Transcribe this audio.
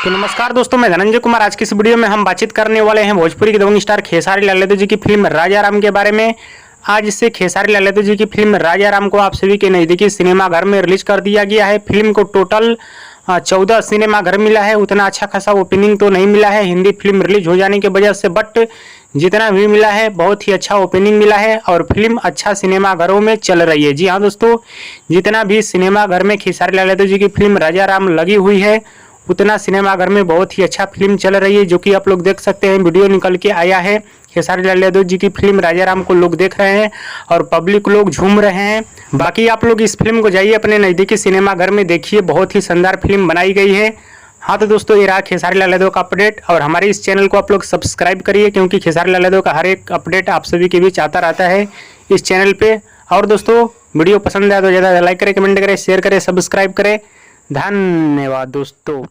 तो नमस्कार दोस्तों, मैं धनंजय कुमार। आज की इस वीडियो में हम बातचीत करने वाले हैं भोजपुरी के दबंग स्टार खेसारी लाल यादव जी की फिल्म राजा राम के बारे में। आज इससे खेसारी लाल यादव जी की फिल्म राजा राम को आप सभी के नज़दीकी सिनेमाघर में रिलीज कर दिया गया है। फिल्म को टोटल 14 सिनेमाघर मिला है। उतना अच्छा खासा ओपनिंग तो नहीं मिला है हिंदी फिल्म रिलीज हो जाने की वजह से, बट जितना भी मिला है बहुत ही अच्छा ओपनिंग मिला है और फिल्म अच्छा सिनेमाघरों में चल रही है। जी हाँ दोस्तों, जितना भी सिनेमाघर में खेसारी लाल यादव जी की फिल्म राजा राम लगी हुई है उतना सिनेमाघर में बहुत ही अच्छा फिल्म चल रही है, जो कि आप लोग देख सकते हैं। वीडियो निकल के आया है, खेसारी लाल यादव जी की फिल्म राजा राम को लोग देख रहे हैं और पब्लिक लोग झूम रहे हैं। बाकी आप लोग इस फिल्म को जाइए अपने नज़दीकी सिनेमाघर में देखिए, बहुत ही शानदार फिल्म बनाई गई है। हाँ तो दोस्तों, ये रहा खेसारी लाल यादव का अपडेट और हमारे इस चैनल को आप लोग सब्सक्राइब करिए, क्योंकि खेसारी लाल यादव का हर एक अपडेट आप सभी के बीच आता रहता है इस चैनल पे। और दोस्तों, वीडियो पसंद आया तो ज़्यादा लाइक करें, कमेंट करें, शेयर करें, सब्सक्राइब करें। धन्यवाद दोस्तों।